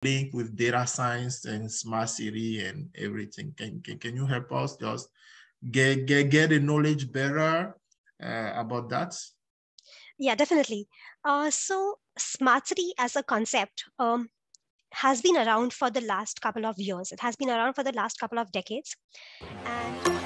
link with data science and smart city and everything. Can you help us just get the knowledge better about that? Yeah, definitely. So smart city as a concept has been around for the last couple of years. It has been around for the last couple of decades. And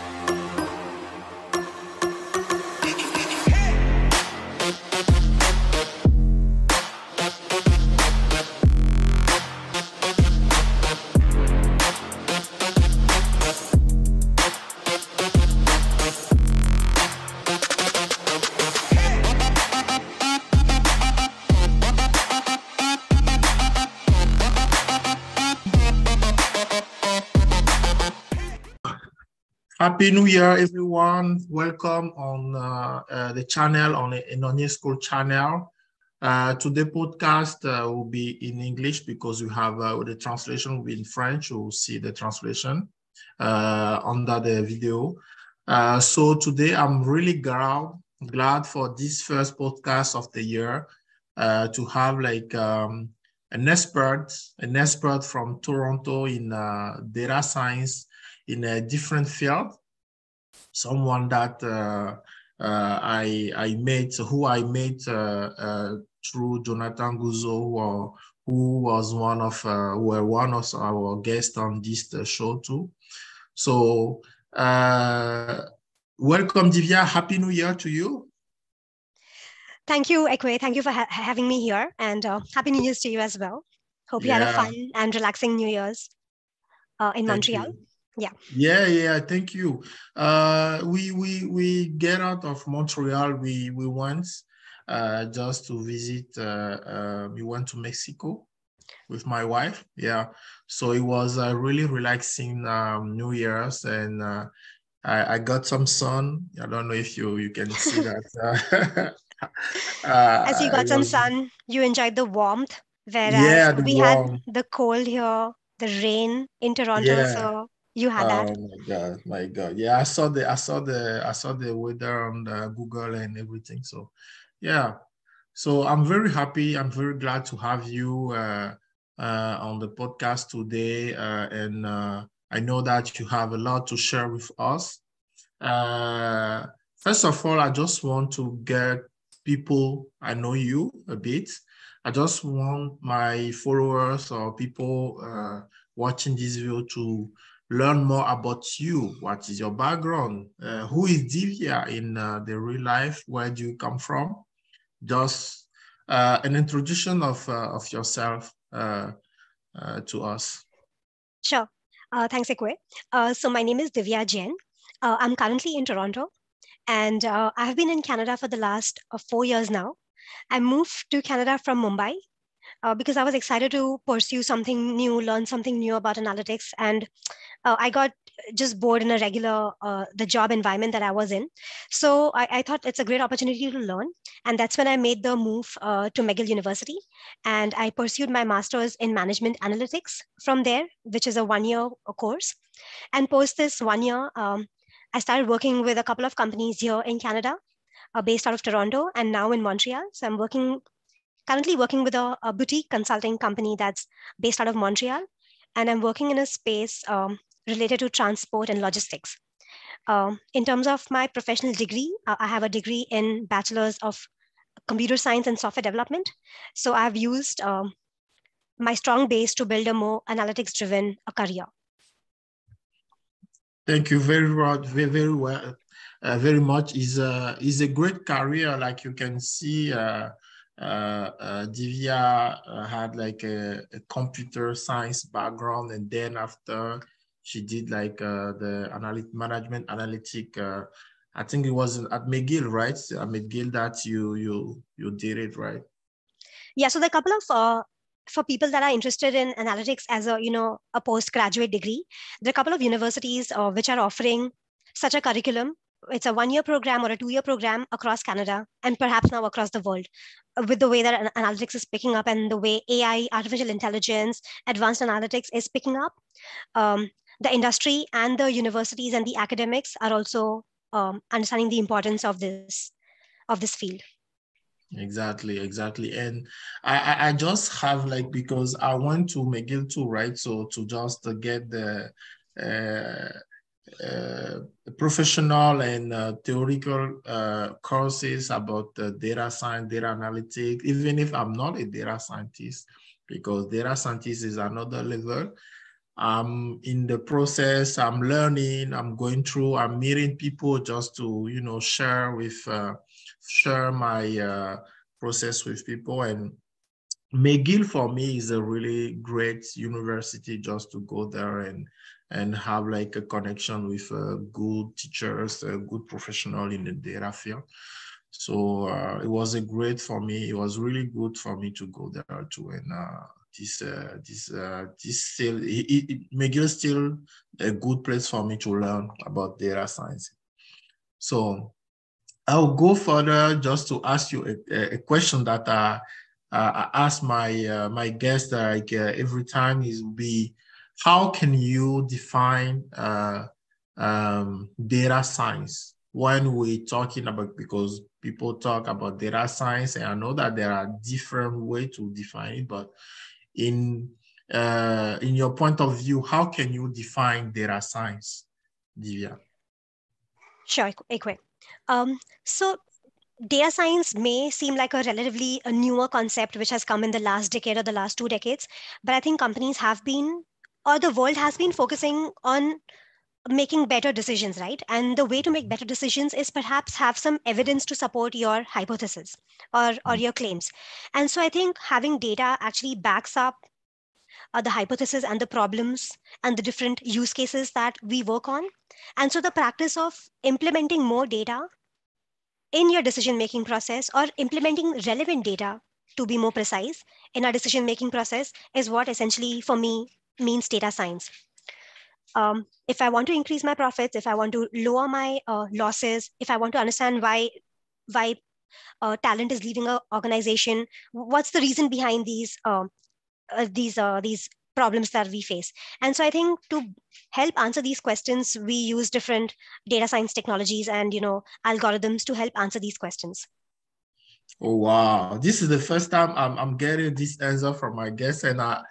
Happy New Year, everyone. Welcome on the channel, on the Anonymous School channel. Today podcast will be in English because we have the translation will be in French. You'll see the translation under the video. So today I'm really glad for this first podcast of the year to have like an expert from Toronto in data science in a different field, someone that I met through Jonathan Guzzo, who was one of our guests on this show too. So welcome, Divya. Happy New Year to you. thank you, Ekwe. Thank you for having me here, and Happy New Year's to you as well. Hope you had a fun and relaxing New Year's in Montreal. Yeah, thank you. We get out of Montreal. We went just to visit. We went to Mexico with my wife. Yeah, so it was a really relaxing New Year's, and I got some sun. I don't know if you can see that. As you got some sun, you enjoyed the warmth, whereas we had the cold here, the rain in Toronto. So you had that. Oh my God. Yeah, I saw the weather on Google and everything. So yeah. So I'm very happy. I'm very glad to have you on the podcast today. And I know that you have a lot to share with us. First of all, I just want to get people, I know you a bit. I just want my followers or people watching this video to learn more about you. What is your background? Who is Divya in the real life? Where do you come from? Just an introduction of yourself to us. Sure. Thanks, Ekwe. So my name is Divya Jain. I'm currently in Toronto, and I have been in Canada for the last 4 years now. I moved to Canada from Mumbai because I was excited to pursue something new, learn something new about analytics. And I got just bored in a regular, the job environment that I was in. So I thought it's a great opportunity to learn. And that's when I made the move to McGill University. And I pursued my master's in management analytics from there, which is a 1-year course. And post this 1 year, I started working with a couple of companies here in Canada, based out of Toronto and now in Montreal. So I'm currently working with a boutique consulting company that's based out of Montreal. And I'm working in a space related to transport and logistics. In terms of my professional degree, I have a degree in Bachelor's of Computer Science and Software Development. So I've used my strong base to build a more analytics-driven career. Thank you very much. Very well. Very much is a great career. Like you can see, Divya had like a computer science background, and then after she did like the management analytic. I think it was at McGill, right? At McGill that you did it, right? Yeah. So there are a couple of for people that are interested in analytics as a a postgraduate degree, there are a couple of universities which are offering such a curriculum. It's a 1-year program or a 2-year program across Canada and perhaps now across the world. With the way that analytics is picking up and the way AI, artificial intelligence, advanced analytics is picking up, the industry and the universities and the academics are also understanding the importance of this field. Exactly. And I just have like, because I went to McGill too, right? So to just get the professional and theoretical courses about data science, data analytics, even if I'm not a data scientist, because data scientist is another level. I'm in the process, I'm learning, I'm going through, I'm meeting people just to, share my process with people. And McGill for me is a really great university just to go there and have like a connection with good teachers, good professional in the data field. So it was a great for me. It was really good for me to go there too. And this still, McGill is still a good place for me to learn about data science. So I'll go further just to ask you a question that I ask my guests every time is be, how can you define data science when we're talking about, because people talk about data science and I know that there are different ways to define it, but in your point of view, how can you define data science, Divya? Sure, Ekwe. So data science may seem like a relatively a newer concept which has come in the last decade or the last 2 decades, but I think companies have been, or the world has been focusing on making better decisions, right? And the way to make better decisions is perhaps have some evidence to support your hypothesis or your claims. And so I think having data actually backs up the hypothesis and the problems and the different use cases that we work on. And so the practice of implementing more data in your decision making process or implementing relevant data, to be more precise, in our decision making process is what essentially for me means data science. If I want to increase my profits, if I want to lower my losses, if I want to understand why talent is leaving an organization, what's the reason behind these problems that we face. And so I think to help answer these questions, we use different data science technologies and algorithms to help answer these questions. Oh wow, this is the first time I'm getting this answer from my guest, and I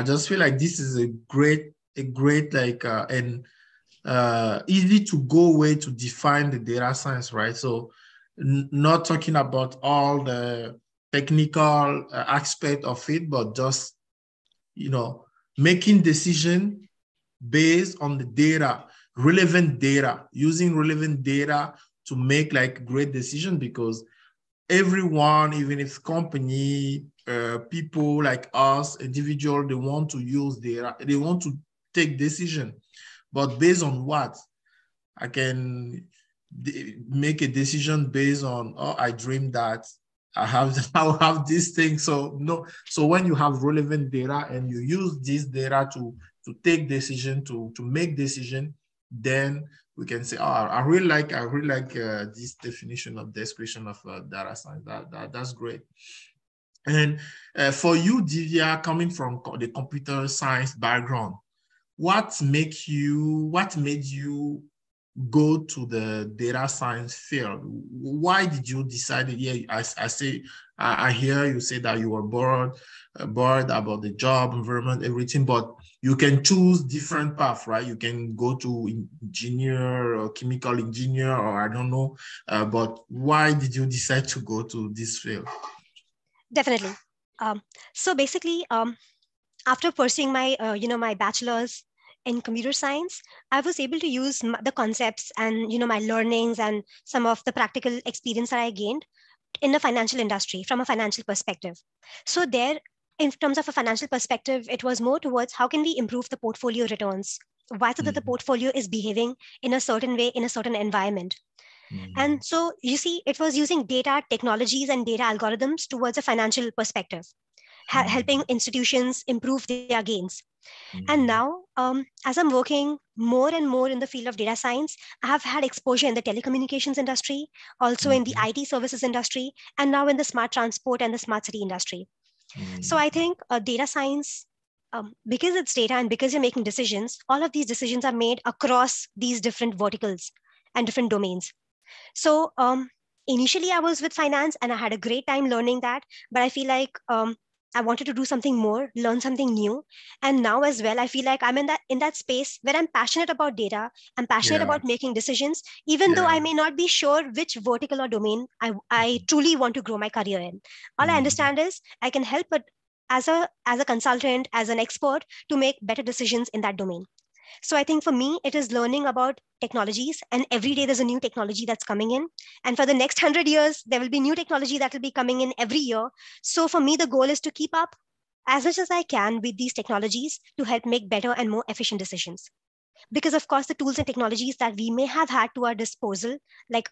just feel like this is a great like and easy to go way to define the data science, right? So not talking about all the technical aspect of it, but just making decision based on the data, relevant data, using relevant data to make like great decision, because everyone, even if company, people like us, individual, they want to use data, they want to take decision, but based on what? I can make a decision based on, oh, I dream that I'll have this thing. So no, so when you have relevant data and you use this data to take decision, to make decision, then we can say, oh, I really like this definition of description of data science. That's great. And for you, Divya, coming from the computer science background, what made you go to the data science field? Why did you decide? Yeah, I hear you say that you were bored about the job environment, everything, but you can choose different paths, right? You can go to engineer or chemical engineer, or I don't know, but why did you decide to go to this field? Definitely. So basically, after pursuing my my bachelor's in computer science, I was able to use the concepts and my learnings and some of the practical experience that I gained in the financial industry from a financial perspective. So there, in terms of a financial perspective, it was more towards how can we improve the portfolio returns, why so that the portfolio is behaving in a certain way in a certain environment. And so you see, it was using data technologies and data algorithms towards a financial perspective, helping institutions improve their gains. And now, as I'm working more and more in the field of data science, I have had exposure in the telecommunications industry, also in the IT services industry, and now in the smart transport and the smart city industry. So I think data science, because it's data and because you're making decisions, all of these decisions are made across these different verticals and different domains. So initially I was with finance and I had a great time learning that, but I feel like I wanted to do something more, learn something new. And now as well, I feel like I'm in that space where I'm passionate about data. I'm passionate Yeah. about making decisions, even though I Yeah. may not be sure which vertical or domain I truly want to grow my career in. All I Mhm. understand is I can help, but as a consultant, as an expert, to make better decisions in that domain. So I think for me, it is learning about technologies, and every day there's a new technology that's coming in. And for the next 100 years, there will be new technology that will be coming in every year. So for me, the goal is to keep up as much as I can with these technologies to help make better and more efficient decisions. Because of course, the tools and technologies that we may have had to our disposal, like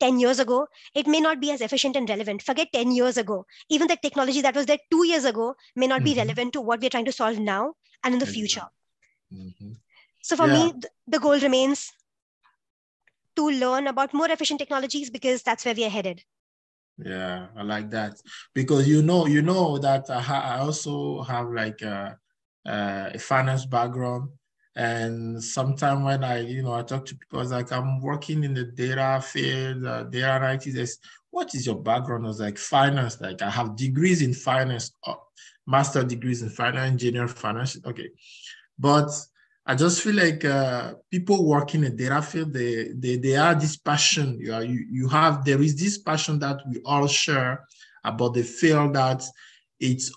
10 years ago, it may not be as efficient and relevant. Forget 10 years ago. Even the technology that was there 2 years ago may not be Mhm. relevant to what we're trying to solve now and in the future. Exactly. Mhm. So for Yeah. me, the goal remains to learn about more efficient technologies because that's where we are headed. Yeah, I like that because you know that I also have like a finance background, and sometimes when I talk to people, it's like I'm working in the data field, data analytics. What is your background? I was like finance. Like I have degrees in finance, master degrees in finance, engineer finance. Okay, but I just feel like people working in the data field, they are this passion. You have there is this passion that we all share about the field that it's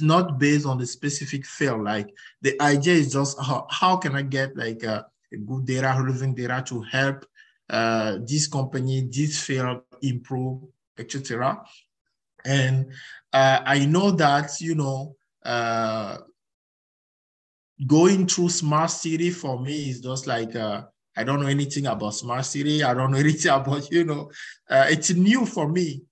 not based on the specific field. Like the idea is just how can I get like a good data, relevant data to help this company, this field improve, etc. And I know that going through smart city for me is just like I don't know anything about smart city. I don't know anything about it's new for me.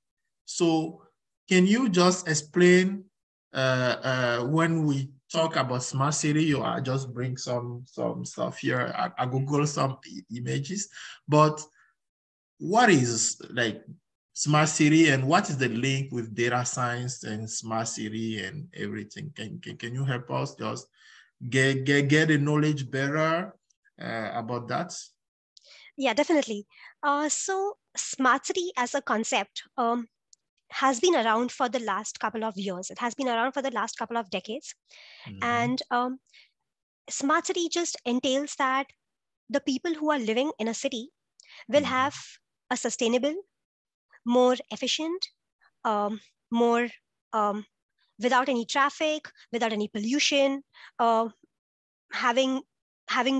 So can you just explain when we talk about smart city? I just bring some stuff here. I Google some images, but what is like smart city and what is the link with data science and smart city and everything? Can you help us just get the knowledge better about that? Yeah, definitely. So smart city as a concept has been around for the last couple of years. It has been around for the last couple of decades. Mm-hmm. And smart city just entails that the people who are living in a city will Mm-hmm. have a sustainable, more efficient, um, more um, without any traffic, without any pollution, uh, having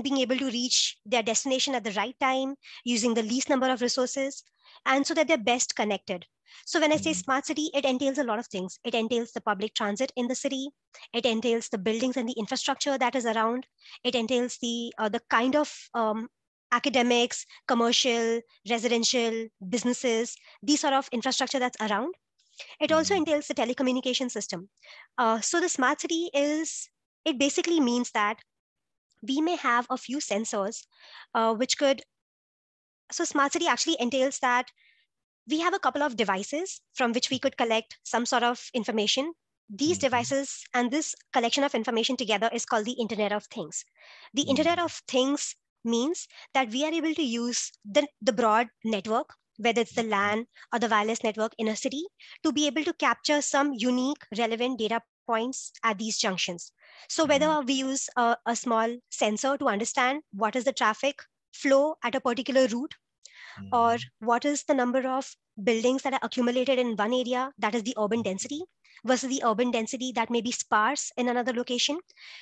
being able to reach their destination at the right time, using the least number of resources, and so that they're best connected. So when I say smart city, it entails a lot of things. It entails the public transit in the city, it entails the buildings and the infrastructure that is around, it entails the kind of academics, commercial, residential, businesses, these sort of infrastructure that's around. It also Mm-hmm. entails the telecommunication system. So the smart city is, it basically means that we may have a few sensors which could, so smart city actually entails that we have a couple of devices from which we could collect some sort of information. These Mm-hmm. devices and this collection of information together is called the Internet of Things. The Internet Mm-hmm. of Things means that we are able to use the broad network, whether it's the LAN or the wireless network in a city, to be able to capture some unique, relevant data points at these junctions. So whether we use a small sensor to understand what is the traffic flow at a particular route, or Mm-hmm. what is the number of buildings that are accumulated in one area, that is the urban density, versus the urban density that may be sparse in another location.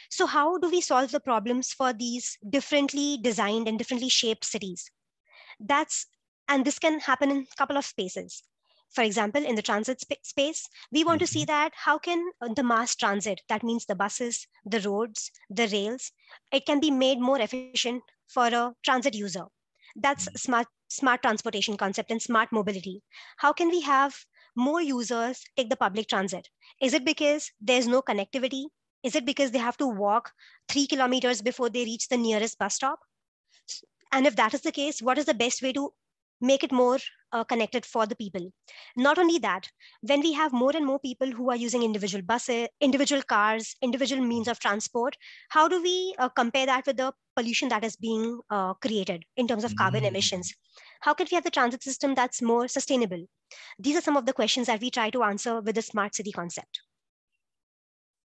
So how do we solve the problems for these differently designed and differently shaped cities? That's, and this can happen in a couple of spaces. For example, in the transit space, we want to see that how can the mass transit, that means the buses, the roads, the rails, it can be made more efficient for a transit user. That's smart transportation concept and smart mobility. How can we have more users take the public transit? Is it because there's no connectivity? Is it because they have to walk 3 kilometers before they reach the nearest bus stop? And if that is the case, what is the best way to make it more connected for the people? Not only that, when we have more and more people who are using individual buses, individual cars, individual means of transport, how do we compare that with the pollution that is being created in terms of carbon Mm-hmm. emissions? How can we have the transit system that's more sustainable? These are some of the questions that we try to answer with the smart city concept.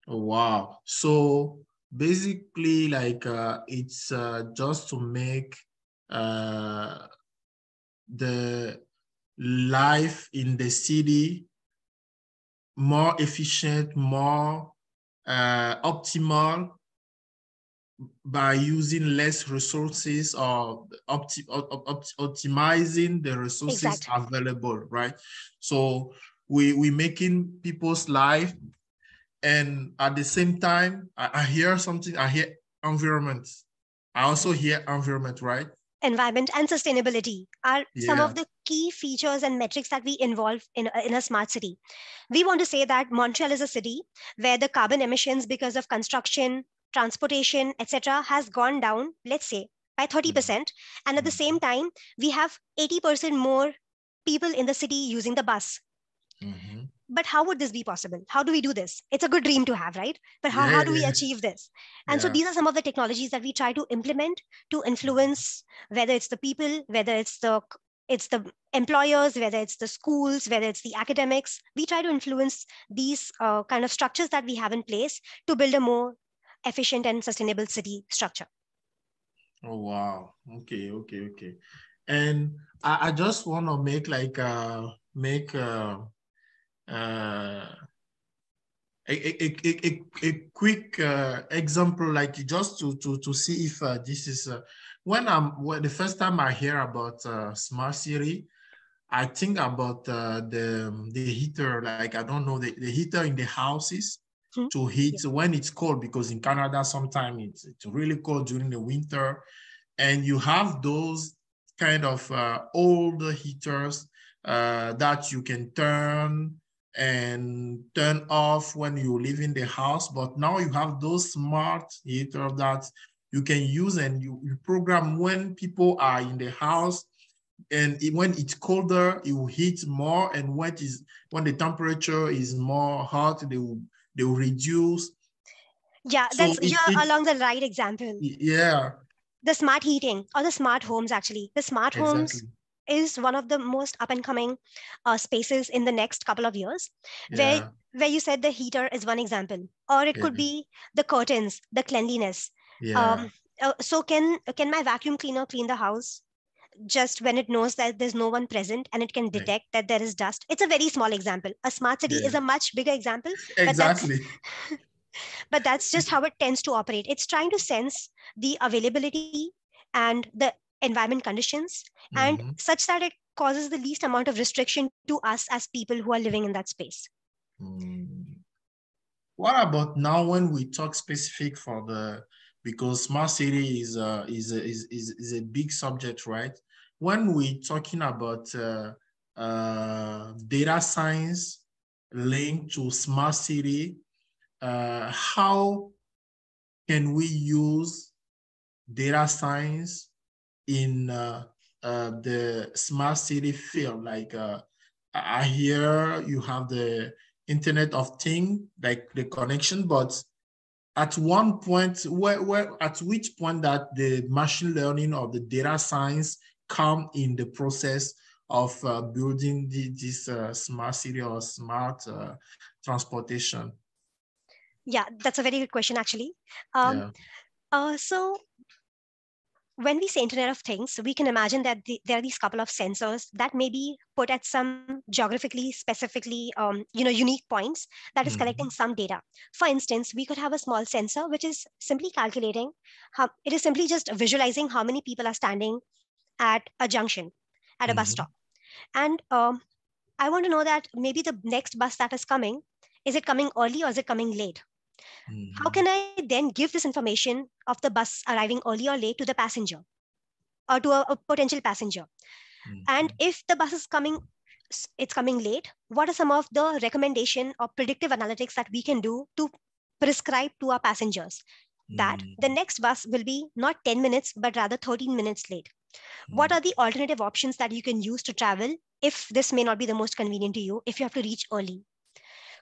Oh, wow. So basically, like it's just to make the life in the city more efficient, more optimal by using less resources or optimizing the resources Exact. available, right? So we making people's life, and at the same time, I hear something, I hear environment. I also hear environment, right? Environment and sustainability are some Yeah. of the key features and metrics that we involve in a smart city. We want to say that Montreal is a city where the carbon emissions because of construction, transportation, etc., has gone down, let's say, by 30%. And at the same time, we have 80% more people in the city using the bus. Mm-hmm. But how would this be possible? How do we do this? It's a good dream to have, right? But how Yeah, do we yeah, achieve this? And so yeah. these are some of the technologies that we try to implement to influence, whether it's the people, whether it's the employers, whether it's the schools, whether it's the academics. We try to influence these kind of structures that we have in place to build a more efficient and sustainable city structure. Oh, wow. Okay, okay, okay. And I just want to make like uh, a quick example, like just to see if this is when the first time I hear about smart city, I think about the heater. Like I don't know the heater in the houses to heat Yeah. when it's cold, because in Canada sometimes it's really cold during the winter, and you have those kind of old heaters that you can turn off when you live in the house. But now you have those smart heaters that you can use, and you program when people are in the house, and when it's colder, it will heat more, and when the temperature is more hot, they will reduce. Yeah, So that's you're along the right example. yeah, The smart heating or the smart homes, actually the smart homes exactly. is one of the most up and coming spaces in the next couple of years, where Yeah, you said the heater is one example, or it yeah, could be the curtains, the cleanliness. yeah, um, so can my vacuum cleaner clean the house just when it knows that there's no one present, and it can yeah, detect that there is dust? It's a very small example. A smart city yeah. is a much bigger example, but that's Exactly. just how it tends to operate. It's trying to sense the availability and the environment conditions, and Mhm. such that it causes the least amount of restriction to us as people who are living in that space. Mm. What about now when we talk specific for because smart city is a big subject, right? When we talking about data science linked to smart city, how can we use data science in the smart city field? Like I hear you have the Internet of Things, like the connection, but at one point, at which point that the machine learning or the data science come in the process of building this smart city or smart transportation? Yeah, that's a very good question, actually. um, Yeah. so when we say Internet of Things, we can imagine that there are these couple of sensors that may be put at some geographically, specifically, unique points that is collecting Mm-hmm. some data. For instance, we could have a small sensor which is simply calculating how it is simply just visualizing how many people are standing at a junction, at a bus stop. Mm-hmm. And I want to know that maybe the next bus that is coming, is it coming early or is it coming late? How Mm-hmm. can I then give this information of the bus arriving early or late to the passenger, or to a potential passenger? And Mm-hmm. if the bus is coming, it's coming late, what are some of the recommendation or predictive analytics that we can do to prescribe to our passengers that the Mm-hmm. next bus will be not 10 minutes but rather 13 minutes late? What are the alternative options that you can use to travel if this may not be the most convenient to you, if you have to reach early?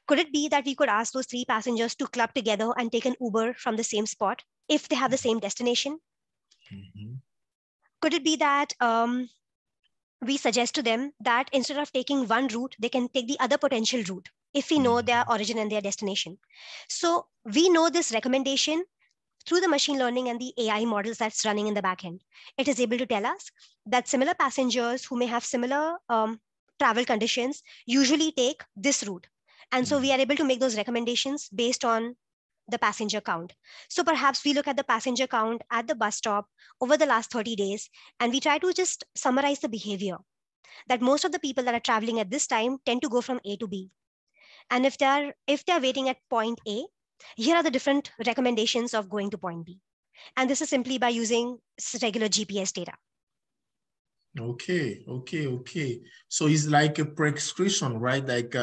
Could it be that we could ask those three passengers to club together and take an Uber from the same spot if they have the same destination? Mm-hmm. Could it be that we suggest to them that instead of taking one route, they can take the other potential route if we know their origin and their destination. So we know this recommendation through the machine learning and the AI models that's running in the backend. It is able to tell us that similar passengers who may have similar travel conditions usually take this route. And so we are able to make those recommendations based on the passenger count. So perhaps we look at the passenger count at the bus stop over the last 30 days, and we try to just summarize the behavior that most of the people that are traveling at this time tend to go from A to B. And if they're waiting at point A, here are the different recommendations of going to point B. And this is simply by using regular GPS data. Okay. So it's like a prescription, right? Like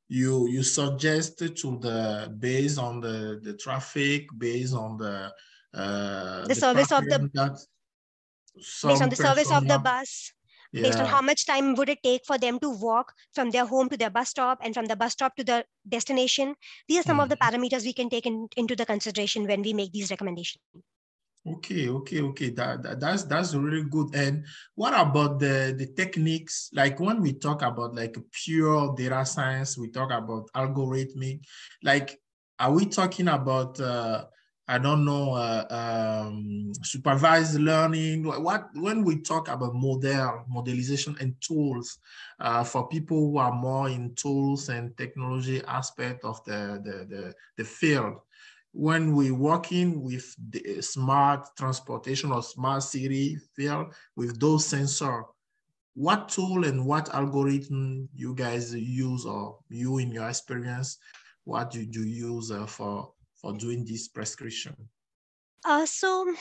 you suggest to the based on the traffic, based on the service of the based on the service of the bus, based on how much time would it take for them to walk from their home to their bus stop and from the bus stop to the destination. These are some of the parameters we can take into the consideration when we make these recommendations. Okay. That's really good. And what about the techniques? Like when we talk about like pure data science, we talk about algorithmic. Like, are we talking about I don't know supervised learning? What when we talk about modelization and tools for people who are more in tools and technology aspect of the field? When we're working with the smart transportation or smart city field with those sensors, what tool and what algorithm you guys use, or you in your experience, what do you use for doing this prescription? So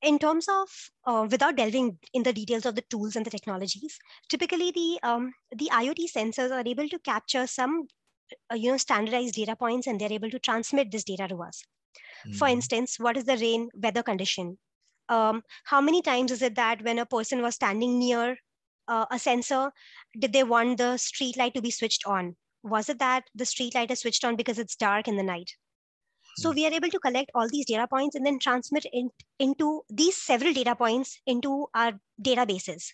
in terms of, without delving in the details of the tools and the technologies, typically the IoT sensors are able to capture some standardized data points, and they're able to transmit this data to us. For instance, what is the rain weather condition? How many times is it that when a person was standing near a sensor, did they want the street light to be switched on? Was it that the street light is switched on because it's dark in the night? So we are able to collect all these data points and then transmit into these several data points into our databases.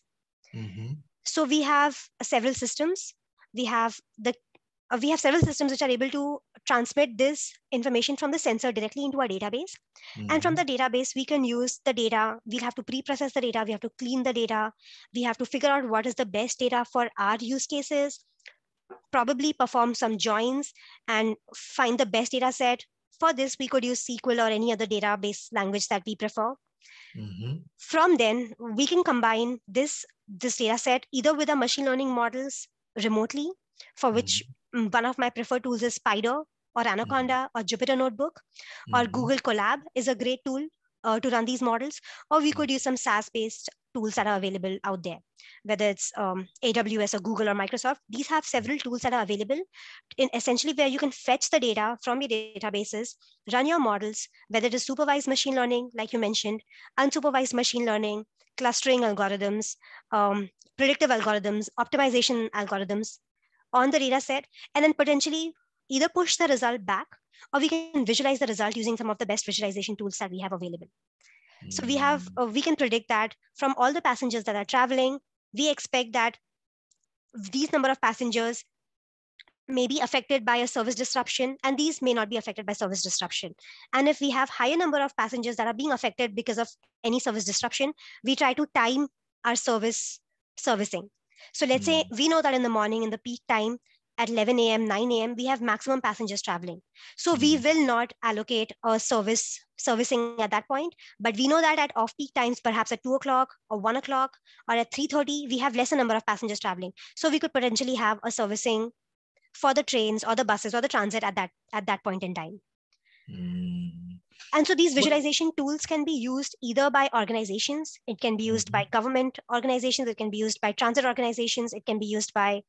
So we have several systems. We have several systems which are able to transmit this information from the sensor directly into our database. And from the database, we can use the data. We'll have to pre-process the data. We have to clean the data. We have to figure out what is the best data for our use cases, probably perform some joins and find the best data set. For this, we could use SQL or any other database language that we prefer. From then, we can combine this data set either with our machine learning models remotely, for which one of my preferred tools is Spider or Anaconda or Jupyter Notebook, or Google Colab is a great tool to run these models, or we could use some SaaS-based tools that are available out there, whether it's AWS or Google or Microsoft. These have several tools that are available in essentially where you can fetch the data from your databases, run your models, whether it is supervised machine learning, like you mentioned, unsupervised machine learning, clustering algorithms, predictive algorithms, optimization algorithms on the data set, and then potentially either push the result back, or we can visualize the result using some of the best visualization tools that we have available. So we can predict that from all the passengers that are traveling, we expect that these number of passengers may be affected by a service disruption, and these may not be affected by service disruption. And if we have higher number of passengers that are being affected because of any service disruption, we try to time our servicing. So let's say we know that in the morning, in the peak time, at 11 a.m., 9 a.m., we have maximum passengers traveling. So we will not allocate a servicing at that point, but we know that at off-peak times, perhaps at 2 o'clock or 1 o'clock or at 3:30, we have lesser number of passengers traveling. So we could potentially have a servicing for the trains or the buses or the transit at that point in time. And so these visualization tools can be used either by organizations, it can be used by government organizations, it can be used by transit organizations, it can be used by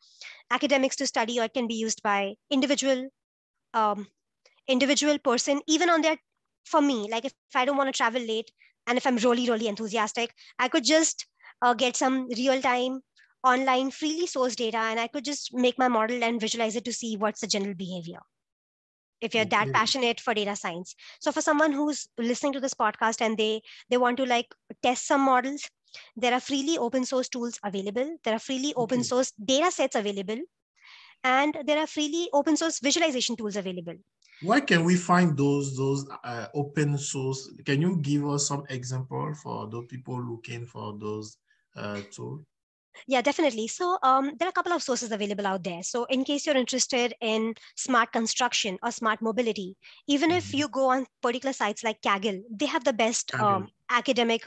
academics to study, or it can be used by individual person, even on their, for me, like if I don't want to travel late and if I'm really, really enthusiastic, I could just get some real-time online freely sourced data, and I could just make my model and visualize it to see what's the general behavior, if you're that passionate for data science. So for someone who's listening to this podcast and they want to like test some models, There are freely open source tools available. There are freely open Okay. source data sets available. And there are freely open source visualization tools available. Where can we find those open source? Can you give us some example for those people looking for those tools? Yeah, definitely. So there are a couple of sources available out there. So in case you're interested in smart construction or smart mobility, even if you go on particular sites like Kaggle, they have the best Kaggle. academic,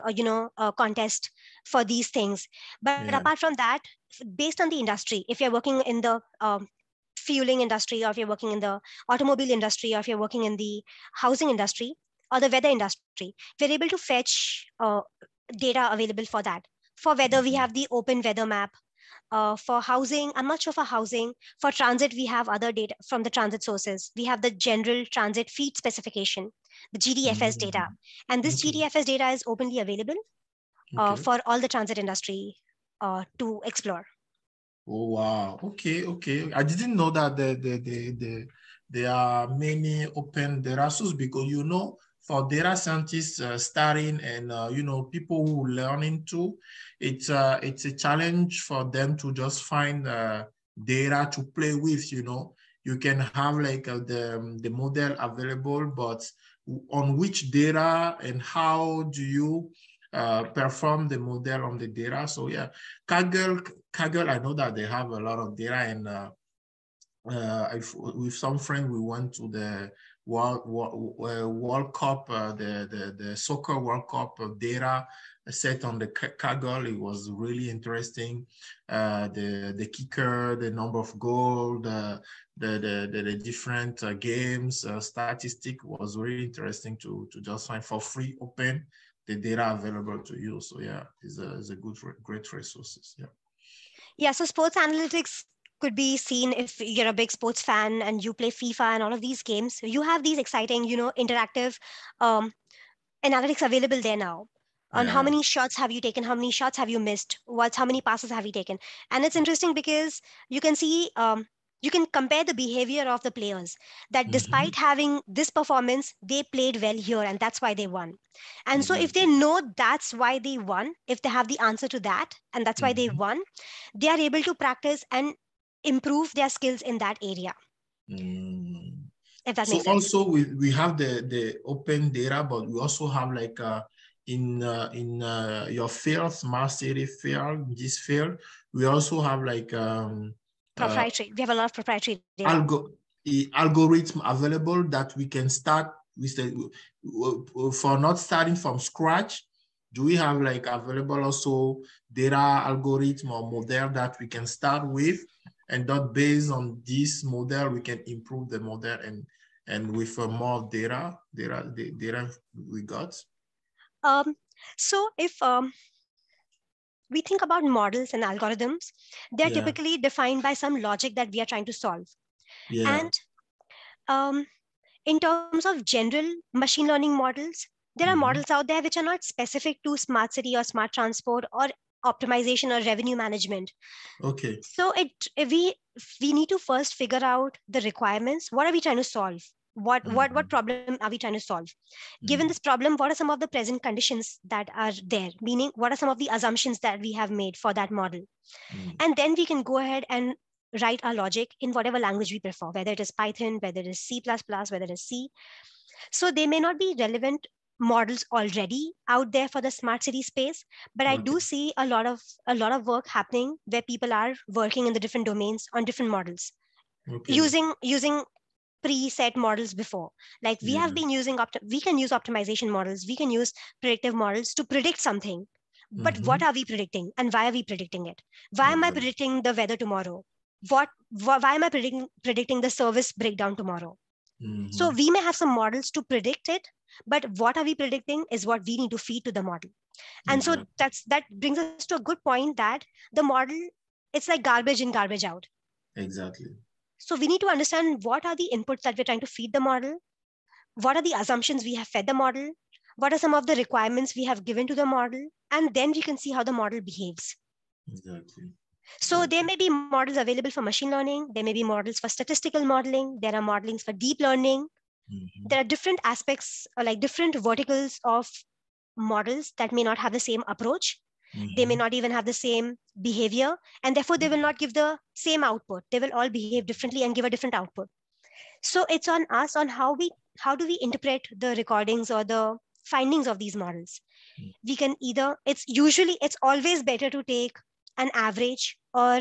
contest for these things. But Yeah. apart from that, based on the industry, if you're working in the fueling industry, or if you're working in the automobile industry, or if you're working in the housing industry or the weather industry, we're able to fetch data available for that. For weather, we have the open weather map. For housing, I'm not sure for housing. For transit, we have other data from the transit sources. We have the general transit feed specification, the GDFS data. And this Okay. GDFS data is openly available Okay. for all the transit industry to explore. Oh wow. Okay, okay. I didn't know that there are many open data sources because for data scientists starting and people who learning too, it's a challenge for them to just find data to play with. You can have like the model available, but on which data and how do you perform the model on the data? So yeah, Kaggle, I know that they have a lot of data, and with some friends, we went to the World Cup, the soccer World Cup data set on the Kaggle. It was really interesting. The kicker, the number of goals, the different games, statistic was really interesting to just find for free, open the data available to you. So yeah, it's a great resources. Yeah. Yeah, so sports analytics could be seen if you're a big sports fan and you play FIFA and all of these games. You have these exciting, interactive um, analytics available there now on how Yeah. many shots have you taken, how many shots have you missed, how many passes have you taken. And it's interesting because you can see, you can compare the behavior of the players, that despite having this performance, they played well here and that's why they won. And so if they Exactly. know that's why they won, if they have the answer to that and that's why they won, they are able to practice and improve their skills in that area, if that So makes sense. also we have the open data, but we also have like in your field, smart city field, this field, we also have like uh, Proprietary. We have a lot of proprietary data. algo algorithm available that we can start with for not starting from scratch. Do we have like available also data algorithm or model that we can start with, and that based on this model we can improve the model and with more data we got? Um, so if we think about models and algorithms, they're Yeah, typically defined by some logic that we are trying to solve. yeah. And um, in terms of general machine learning models, there are models out there which are not specific to smart city or smart transport or optimization or revenue management. Okay. So we need to first figure out the requirements. What are we trying to solve? What problem are we trying to solve? Given this problem, what are some of the present conditions that are there? Meaning, what are some of the assumptions that we have made for that model? And then we can go ahead and write our logic in whatever language we prefer, whether it is Python, whether it is C++, whether it is C. So they may not be relevant models already out there for the smart city space, but I Okay. do see a lot of work happening where people are working in the different domains on different models, Okay. using preset models before. Like we have Yeah. been using we can use optimization models, we can use predictive models to predict something. But what are we predicting and why are we predicting it? Why am I Exactly. predicting the weather tomorrow? Why am I predicting the service breakdown tomorrow? So we may have some models to predict it, but what are we predicting is what we need to feed to the model. And so Exactly. that brings us to a good point that the model, it's like garbage in, garbage out. Exactly. So we need to understand what are the inputs that we're trying to feed the model, what are the assumptions we have fed the model, what are some of the requirements we have given to the model, and then we can see how the model behaves. Exactly. So there Exactly. may be models available for machine learning, there may be models for statistical modeling, there are modelings for deep learning. There are different aspects, or like different verticals of models that may not have the same approach. They may not even have the same behavior, and therefore they will not give the same output. They will all behave differently and give a different output. So it's on us on how do we interpret the recordings or the findings of these models. We can either, it's always better to take an average or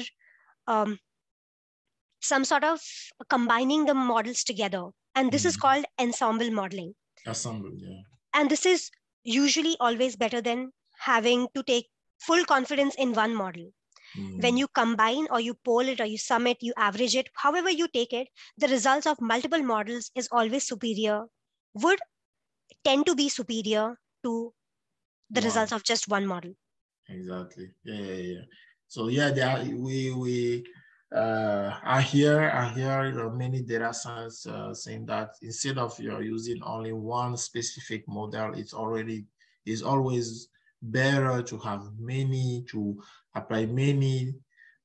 some sort of combining the models together. And this is called ensemble modeling. Ensemble, yeah. And this is usually always better than having to take full confidence in one model. When you combine or you poll it or you sum it, you average it, however you take it, the results of multiple models is always superior, would tend to be superior to the results of just one model. Exactly. Yeah. So yeah, I hear many data science saying that instead of you're using only one specific model, it's always better to have many, to apply many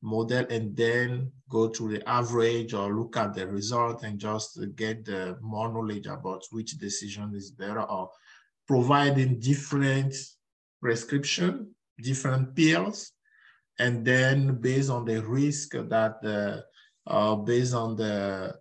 model and then go to the average or look at the result and just get the more knowledge about which decision is better, or providing different prescription, different pills, and then based on the risk that based on the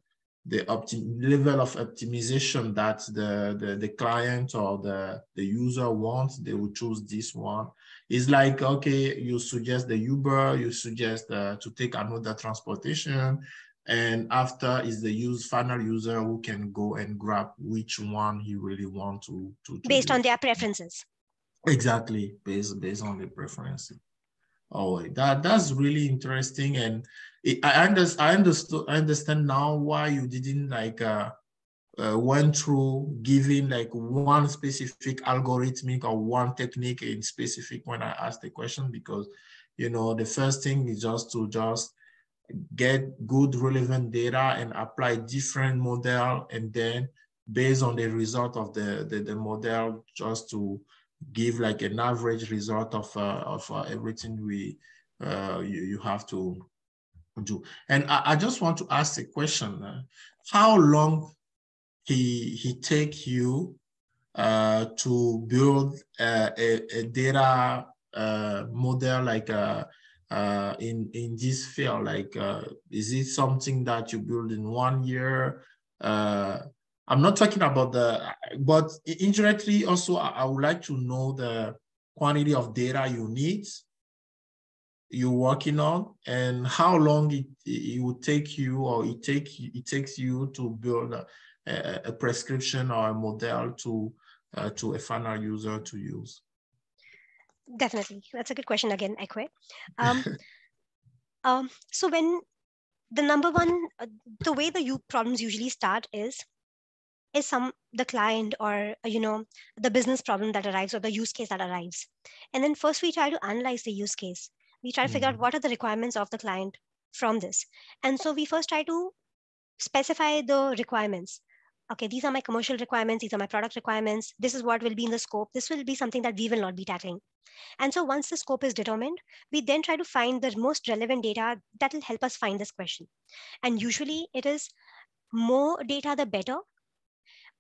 level of optimization that the client or the user wants, they will choose this one. It's like, okay, you suggest the Uber, you suggest to take another transportation, and after is the final user who can go and grab which one he really wants to based use. On their preferences. Exactly, based on the preferences. Oh, that's really interesting, and I understand now why you didn't went through giving like one specific algorithmic or one technique in specific when I asked the question, because the first thing is just to get good relevant data and apply different model, and then based on the result of the model, just to give like an average result of everything you have to do. And I just want to ask a question: how long he take you to build a data model like in this field? Like, is it something that you build in 1 year? I'm not talking about but indirectly also, I would like to know the quantity of data you're working on, and how long it would take you, or it takes you to build a prescription or a model to a final user to use. Definitely. That's a good question again, Ekwe. So when the number one, the way the problems usually start is the client or, the business problem that arrives or the use case that arrives. And then first we try to analyze the use case. We try to figure out what are the requirements of the client from this. And so we first try to specify the requirements. Okay, these are my commercial requirements. These are my product requirements. This is what will be in the scope. This will be something that we will not be tackling. And so once the scope is determined, we then try to find the most relevant data that will help us find this question. And usually it is more data, the better.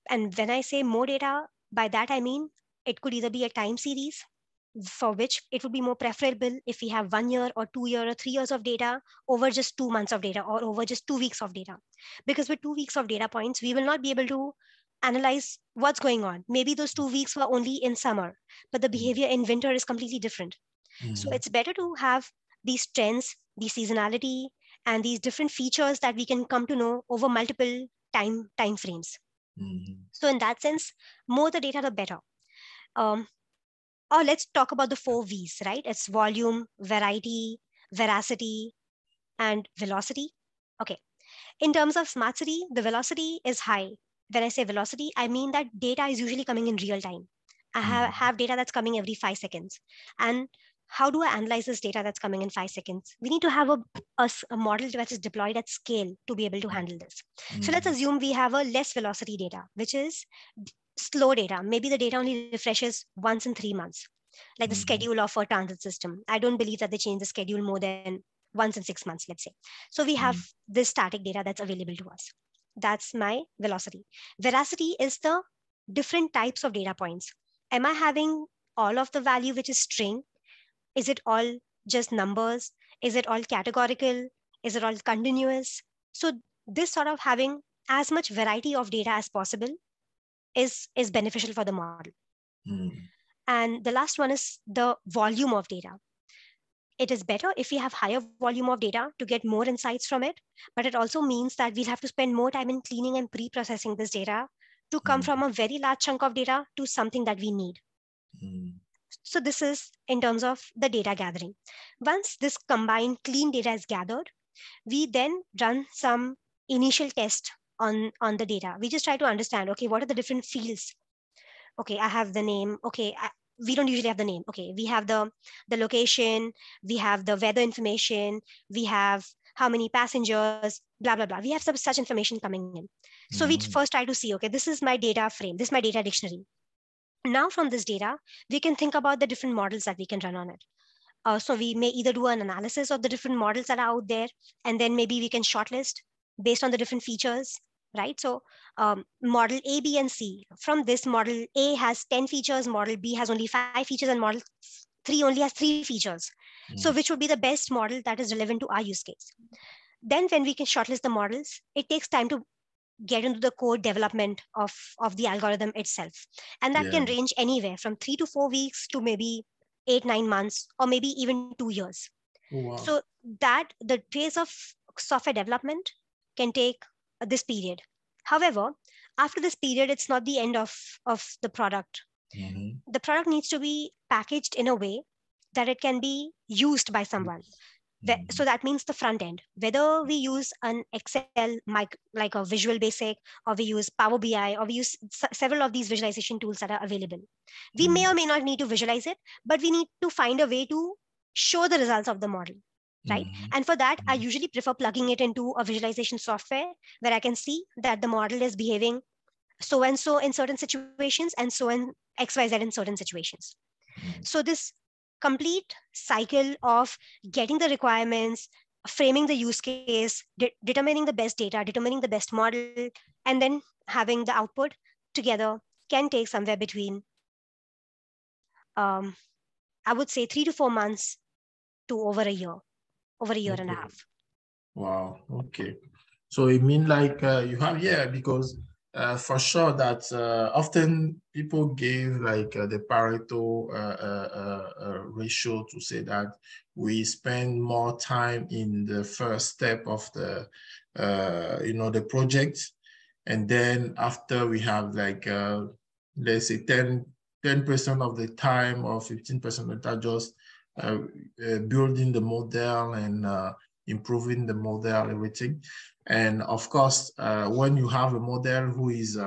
And when I say more data, by that I mean it could either be a time series, for which it would be more preferable if we have 1 year or 2 year or 3 years of data over just 2 months of data or over just 2 weeks of data. Because with 2 weeks of data points, we will not be able to analyze what's going on. Maybe those 2 weeks were only in summer, but the behavior in winter is completely different. So it's better to have these trends, the seasonality, and these different features that we can come to know over multiple time frames. So in that sense, more the data, the better. Or let's talk about the 4 V's, right? It's volume, variety, veracity, and velocity. Okay. In terms of smart city, the velocity is high. When I say velocity, I mean that data is usually coming in real time. I have data that's coming every 5 seconds. And how do I analyze this data that's coming in 5 seconds? We need to have a model that is deployed at scale to be able to handle this. So let's assume we have a less velocity data, which is slow data. Maybe the data only refreshes once in 3 months, like the schedule of a transit system. I don't believe that they change the schedule more than once in 6 months, let's say. So we have this static data that's available to us. That's my velocity. Veracity is the different types of data points. Am I having all of the value which is string, Is it all just numbers? Is it all categorical? Is it all continuous? So this sort of having as much variety of data as possible is beneficial for the model. Mm. And the last one is the volume of data. It is better if we have higher volume of data to get more insights from it, but it also means that we'll have to spend more time in cleaning and pre-processing this data to come Mm. from a very large chunk of data to something that we need. Mm. So this is in terms of the data gathering. Once this combined clean data is gathered, we then run some initial test on the data. We just try to understand, okay, what are the different fields? Okay, I have the name. Okay, we don't usually have the name. Okay, we have the location, we have the weather information, we have how many passengers, blah blah blah. We have some such information coming in. So we Mm. first try to see, okay, this is my data frame, this is my data dictionary. Now from this data, we can think about the different models that we can run on it. So we may either do an analysis of the different models that are out there, and then maybe we can shortlist based on the different features, right? So model A, B, and C. From this, model A has 10 features, model B has only 5 features, and model 3 only has 3 features. So Mm. which would be the best model that is relevant to our use case? Then when we can shortlist the models, it takes time to get into the code development of the algorithm itself. And that Yeah. can range anywhere from 3 to 4 weeks to maybe 8, 9 months, or maybe even 2 years. Oh, wow. So that the phase of software development can take this period. However, after this period, it's not the end of the product. Mm-hmm. The product needs to be packaged in a way that it can be used by someone. Mm-hmm. So that means the front end, whether we use an Excel like a Visual Basic, or we use Power BI, or we use several of these visualization tools that are available. We may or may not need to visualize it, but we need to find a way to show the results of the model, right? Mm-hmm. And for that, I usually prefer plugging it into a visualization software where I can see that the model is behaving so and so in certain situations and so and XYZ in certain situations. Mm-hmm. So this complete cycle of getting the requirements, framing the use case, determining the best data, determining the best model, and then having the output together can take somewhere between, um, I would say, 3 to 4 months to over a year and a Okay. half. Wow. Okay. So it mean like you have, yeah, because for sure that often people give like the Pareto ratio to say that we spend more time in the first step of the, the project. And then after we have like, let's say 10% of the time or 15% of the time just building the model and improving the model, everything. And of course, when you have a model who is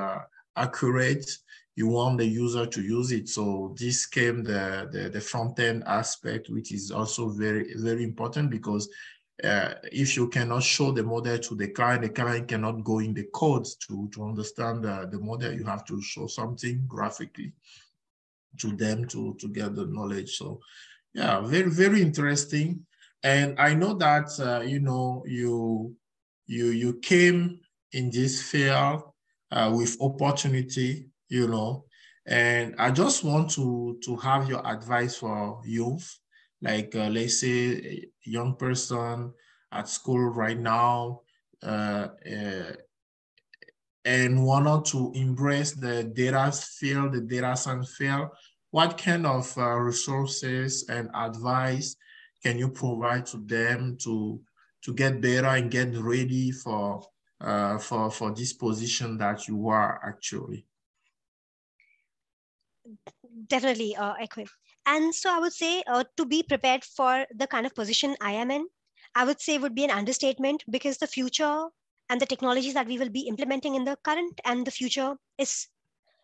accurate, you want the user to use it. So this came the front end aspect, which is also very, very important because if you cannot show the model to the client cannot go in the codes to understand the model. You have to show something graphically to them to get the knowledge. So yeah, very, very interesting. And I know that, you came in this field with opportunity, and I just want to have your advice for youth, like let's say a young person at school right now, and wanted to embrace the data field, the data science field. What kind of resources and advice can you provide to them to get better and get ready for this position that you are actually? Definitely, Equip. And so I would say to be prepared for the kind of position I am in, I would say would be an understatement, because the future and the technologies that we will be implementing in the current and the future is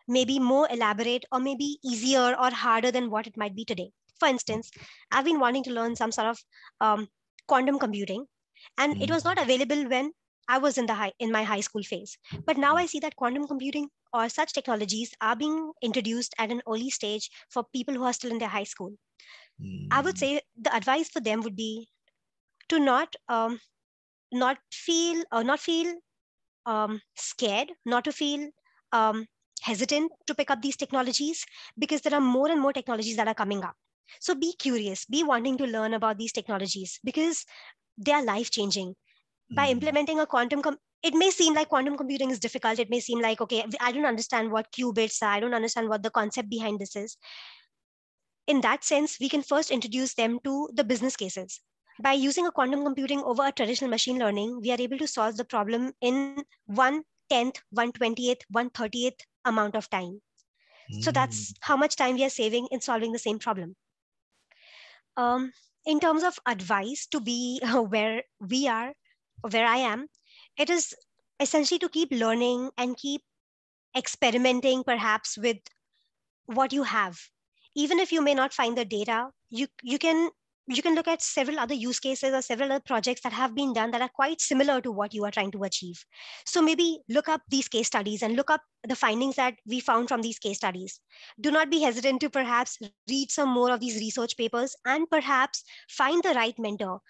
maybe more elaborate or maybe easier or harder than what it might be today. For instance, I've been wanting to learn some sort of quantum computing, and it was not available when I was in my high school phase. But now I see that quantum computing or such technologies are being introduced at an early stage for people who are still in their high school. I would say the advice for them would be to not feel scared, not to feel um, hesitant to pick up these technologies, because there are more and more technologies that are coming up. So be curious, be wanting to learn about these technologies because they are life changing. By implementing a it may seem like quantum computing is difficult. It may seem like, okay, I don't understand what qubits are. I don't understand what the concept behind this is. In that sense, we can first introduce them to the business cases. By using a quantum computing over a traditional machine learning, we are able to solve the problem in 1/10th, 1/20th, 1/30th amount of time. So that's how much time we are saving in solving the same problem. In terms of advice to be where we are, where I am, it is essentially to keep learning and keep experimenting perhaps with what you have. Even if you may not find the data, you can look at several other use cases or several other projects that have been done that are quite similar to what you are trying to achieve. So maybe look up these case studies and look up the findings that we found from these case studies. Do not be hesitant to perhaps read some more of these research papers and perhaps find the right mentor.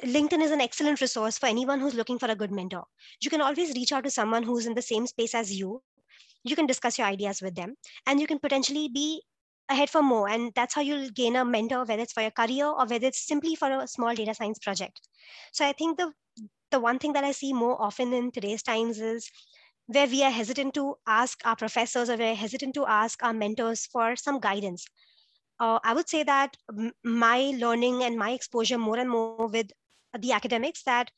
LinkedIn is an excellent resource for anyone who's looking for a good mentor. You can always reach out to someone who's in the same space as you. You can discuss your ideas with them, and you can potentially be ahead for more. And that's how you'll gain a mentor, whether it's for your career or whether it's simply for a small data science project. So I think the one thing that I see more often in today's times is where we are hesitant to ask our professors or we're hesitant to ask our mentors for some guidance. I would say that my learning and my exposure more and more with the academics, that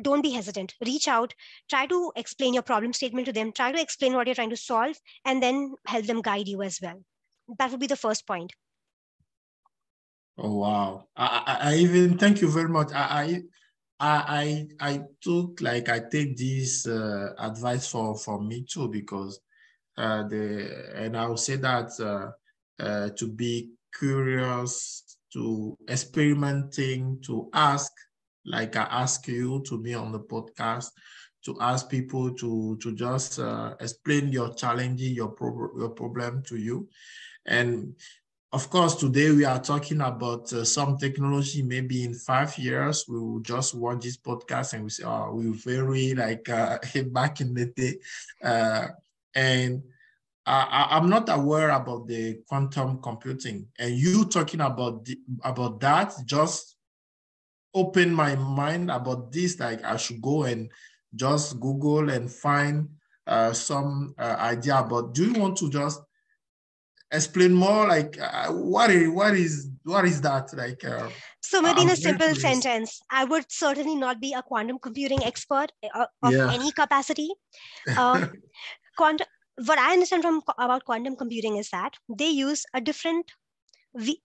don't be hesitant, reach out, try to explain your problem statement to them, try to explain what you're trying to solve, and then help them guide you as well. That would be the first point. Oh wow! I even thank you very much. I took like I take this advice for me too, because and I would say that to be curious, to experimenting, to ask, like I ask you to be on the podcast, to ask people to just explain your challenges, your problem to you. And of course, today we are talking about some technology. Maybe in 5 years, we will just watch this podcast and we say, oh, we were very like back in the day. And I'm not aware about the quantum computing. And you talking about about that just opened my mind about this. Like I should go and just Google and find some idea about. Do you want to just explain more, like what is that like? So maybe in I'm a very simple curious. sentence, I would certainly not be a quantum computing expert of Yeah. any capacity. uh, quantum what I understand from about quantum computing is that they use a different we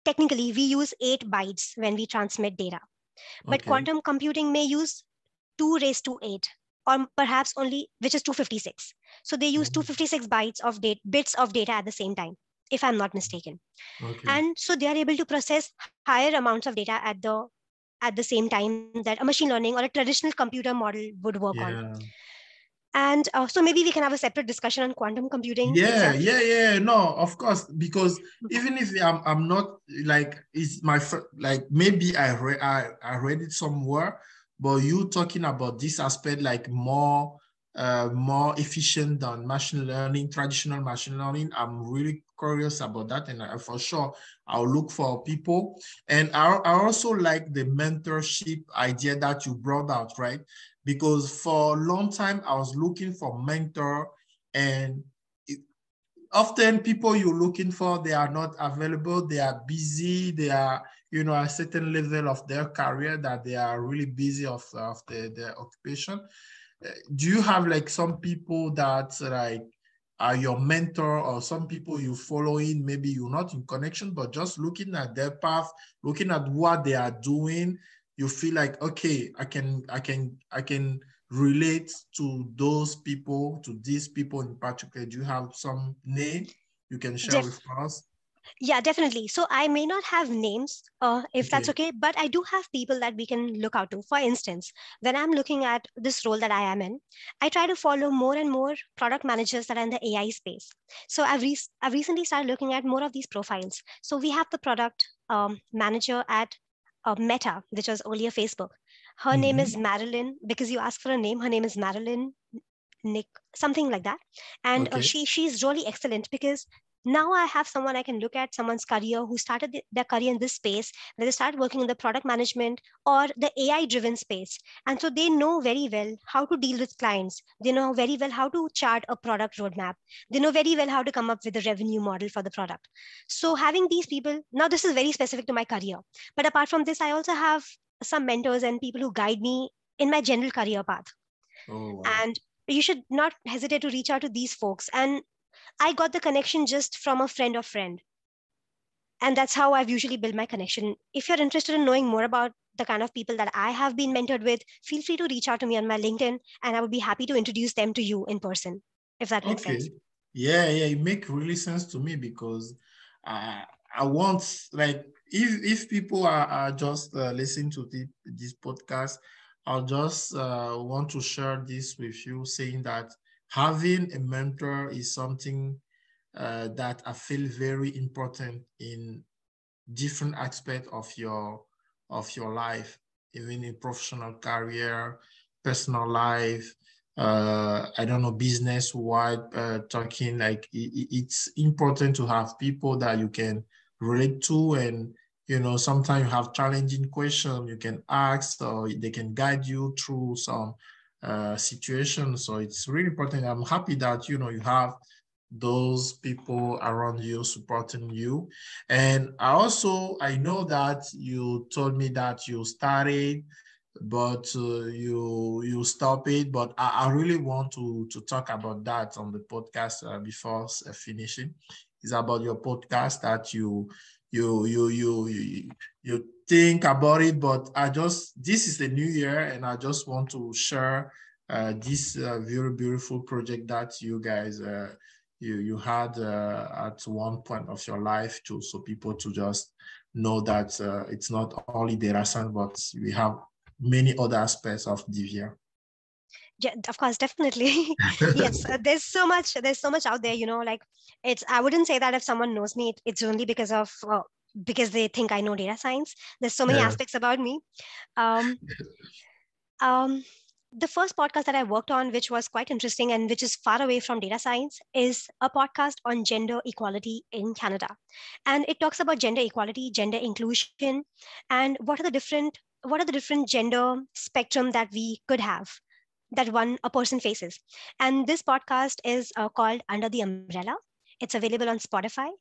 technically we use 8 bytes when we transmit data, but Okay. quantum computing may use 2 raised to 8, or perhaps only, which is 256. So they use 256 bytes of bits of data at the same time, if I'm not mistaken. Okay. And so they are able to process higher amounts of data at the same time that a machine learning or a traditional computer model would work on. Yeah. And so maybe we can have a separate discussion on quantum computing Yeah, itself. yeah, yeah. No, of course, because even if I'm not like it's my like maybe I read it somewhere, but you talking about this aspect like more efficient than machine learning, traditional machine learning. I'm really curious about that, and for sure I'll look for people. And I also like the mentorship idea that you brought out, right? Because for a long time I was looking for mentor, and often people you're looking for, they are not available, they are busy, they are, you know, a certain level of their career that they are really busy of their occupation. Do you have like some people that like are your mentor, or some people you following, maybe you're not in connection, but just looking at their path, looking at what they are doing, you feel like, okay, I can relate to those people, to these people in particular? Do you have some name you can share with Def- us? yeah, definitely. So I may not have names, if that's Okay. okay, but I do have people that we can look out to. For instance, when I'm looking at this role that I am in, I try to follow more and more product managers that are in the AI space. So I've recently started looking at more of these profiles. So we have the product manager at Meta, which was earlier Facebook. Her name is Mm-hmm. Marilyn. Because you asked for a name, her name is Marilyn Nick, something like that. And Okay. she's really excellent because Now I have someone I can look at, someone's career who started their career in this space, where they started working in the product management or the AI driven space. And so they know very well how to deal with clients. They know very well how to chart a product roadmap. They know very well how to come up with a revenue model for the product. So having these people, now this is very specific to my career. But apart from this, I also have some mentors and people who guide me in my general career path. Oh, wow. And you should not hesitate to reach out to these folks. And I got the connection just from a friend of friend. And that's how I've usually built my connection. If you're interested in knowing more about the kind of people that I have been mentored with, feel free to reach out to me on my LinkedIn, and I would be happy to introduce them to you in person, if that makes sense. Okay. Yeah, it make really sense to me because I want, like, if people are just listening to this podcast, I'll just want to share this with you, saying that having a mentor is something that I feel very important in different aspects of your life, even in professional career, personal life, I don't know, business wide, talking, like it's important to have people that you can relate to. And sometimes you have challenging questions you can ask, or they can guide you through some situations. So it's really important. I'm happy that you have those people around you supporting you. And I know that you told me that you started, but you stop it. But I really want to talk about that on the podcast before finishing. It's about your podcast that you think about it. But this is the new year, and I just want to share this very beautiful project that you guys you had at one point of your life, too, so people to just know that it's not only data science, but we have many other aspects of Divya. Yeah, of course, definitely. Yes, there's so much out there, like I wouldn't say that if someone knows me, it's only because they think I know data science. There's so many Yeah. aspects about me. Um, um, the first podcast that I worked on, which was quite interesting and which is far away from data science, is a podcast on gender equality in Canada. And it talks about gender equality, gender inclusion, and what are the different gender spectrum that we could have, that a person faces. And this podcast is called Under the Umbrella. It's available on Spotify,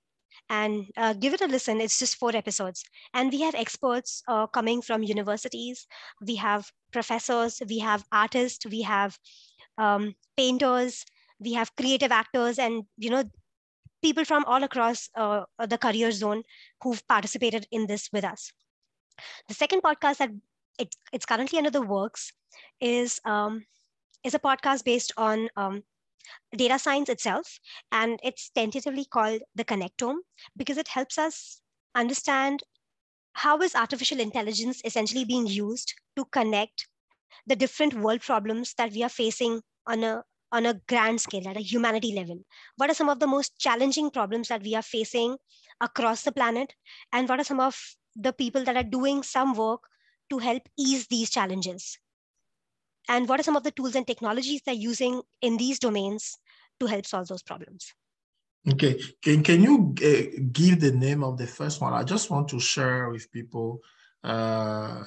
and give it a listen. It's just 4 episodes, and we have experts coming from universities. We have professors, we have artists, we have painters, we have creative actors, and people from all across the career zone who've participated in this with us. The second podcast that it's currently under the works is is a podcast based on data science itself, and it's tentatively called the Connectome because it helps us understand how is artificial intelligence essentially being used to connect the different world problems that we are facing on a grand scale at a humanity level. What are some of the most challenging problems that we are facing across the planet, and what are some of the people that are doing some work to help ease these challenges, and what are some of the tools and technologies they're using in these domains to help solve those problems. Okay. Can you give the name of the first one? I just want to share with people the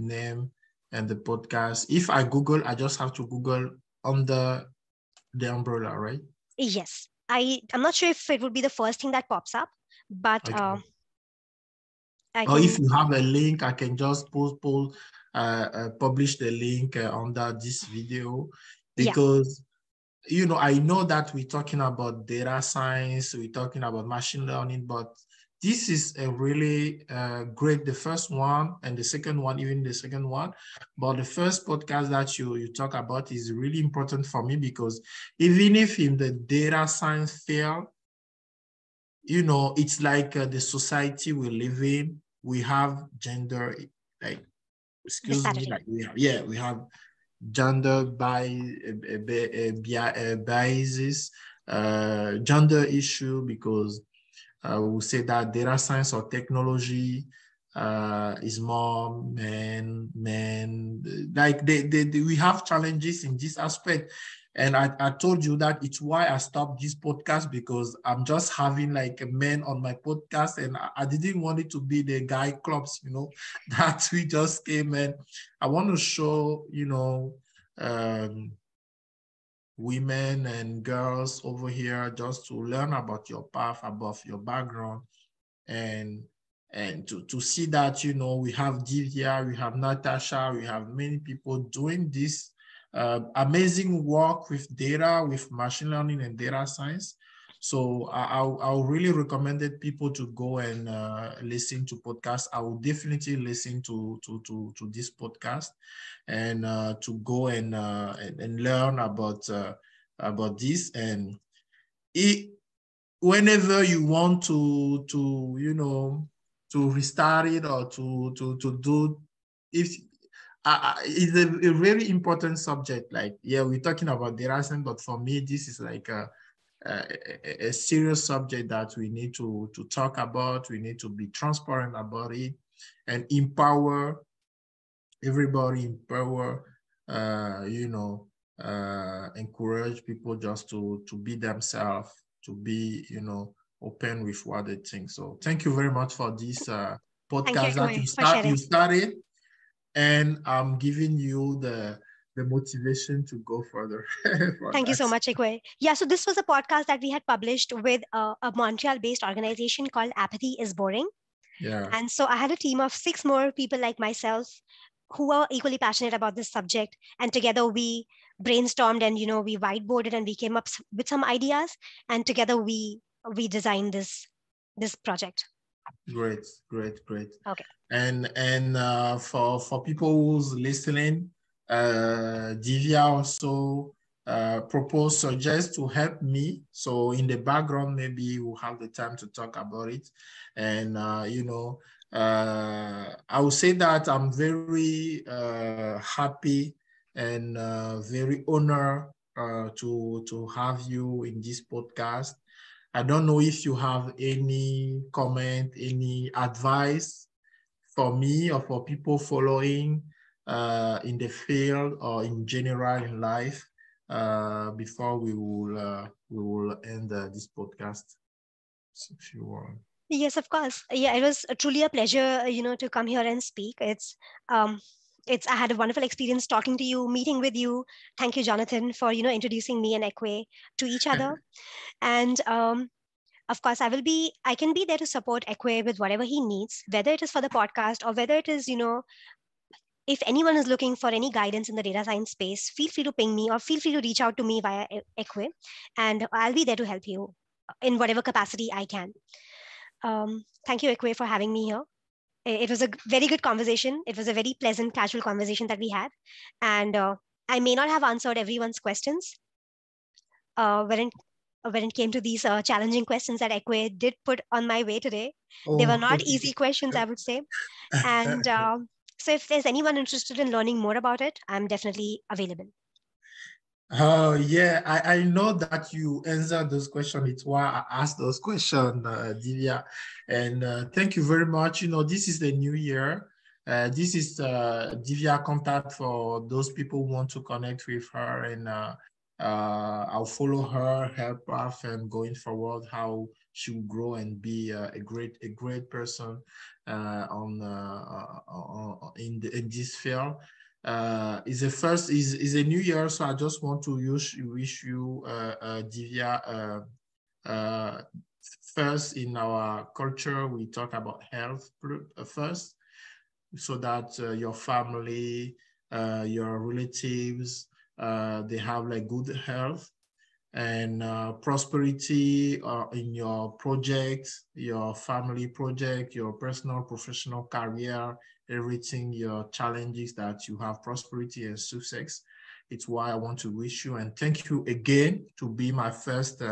name and the podcast. If I Google, I just have to Google Under the Umbrella, right? Yes, I'm not sure if it would be the first thing that pops up, but Okay. I Or if can. you have a link, I can just publish the link under this video, Yeah, because I know that we're talking about data science, we're talking about machine learning, but this is a really great, the first one and the second one, even the second one. But the first podcast that you talk about is really important for me, because even if in the data science field, it's like the society we live in, we have gender, like, excuse me, disparity. like we have gender biases, gender issue, because we say that data science or technology is more men, like we have challenges in this aspect. And I told you that it's why I stopped this podcast, because I'm just having like a man on my podcast, and I didn't want it to be the guy clubs, that we just came in. I want to show, women and girls over here just to learn about your path, about your background, and to see that, we have Divya, we have Natasha, we have many people doing this amazing work with data, with machine learning and data science. So I'll really recommend people to go and listen to podcasts. I will definitely listen to this podcast, and to go and learn about this. And whenever you want to restart it, or to do, if it's a very important subject. Like, yeah, we're talking about data science, but for me, this is like a serious subject that we need to talk about. We need to be transparent about it and empower everybody, encourage people just to be themselves, to be, open with what they think. So thank you very much for this podcast that you started, and I'm giving you the motivation to go further. Thank you so much, Ikwe. Yeah, so this was a podcast that we had published with a Montreal-based organization called Apathy is Boring. Yeah. And so I had a team of 6 more people like myself who were equally passionate about this subject. And together we brainstormed, and, we whiteboarded, and we came up with some ideas. And together we designed this project. Great. Okay. And for people who's listening, Divya also suggest to help me. So in the background, maybe we'll have the time to talk about it. And, I would say that I'm very happy and very honored to have you in this podcast. I don't know if you have any comment, any advice for me or for people following in the field or in general in life before we will end this podcast. So if you want. Yes, of course. Yeah, it was truly a pleasure, to come here and speak. I had a wonderful experience talking to you, meeting with you. Thank you, Jonathan, for, introducing me and Ekwe to each other. And of course, I can be there to support Ekwe with whatever he needs, whether it is for the podcast or whether it is, if anyone is looking for any guidance in the data science space, feel free to ping me or feel free to reach out to me via Ekwe, and I'll be there to help you in whatever capacity I can. Thank you, Ekwe, for having me here. It was a very good conversation. It was a very pleasant, casual conversation that we had. And I may not have answered everyone's questions when it came to these challenging questions that Ekwe did put on my way today. They were not easy questions, I would say. And so if there's anyone interested in learning more about it, I'm definitely available. Oh, yeah, I know that you answered those questions. It's why I asked those questions, Divya. And thank you very much. This is the new year. This is Divya contact for those people who want to connect with her. And I'll follow her path and going forward, how she will grow and be a great person in this field. Is a new year, so I just want to wish you, Divya, first in our culture, we talk about health first, so that your family, your relatives, they have like good health and prosperity in your project, your family project, your personal, professional career, everything, your challenges, that you have prosperity and success. It's why I want to wish you, and thank you again to be my first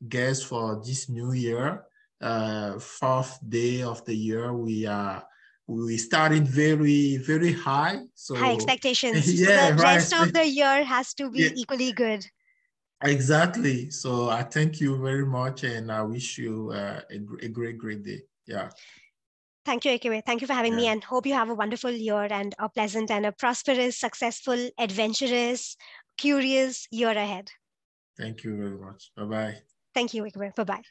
guest for this new year. 4th day of the year. We started very, very high. So high expectations. Yeah, so the rest of the year has to be equally good. Exactly. So I thank you very much, and I wish you a great day. Yeah. Thank you, Ekwe. Thank you for having me, and hope you have a wonderful year and a pleasant and a prosperous, successful, adventurous, curious year ahead. Thank you very much. Bye-bye. Thank you, Ikwe. Bye-bye.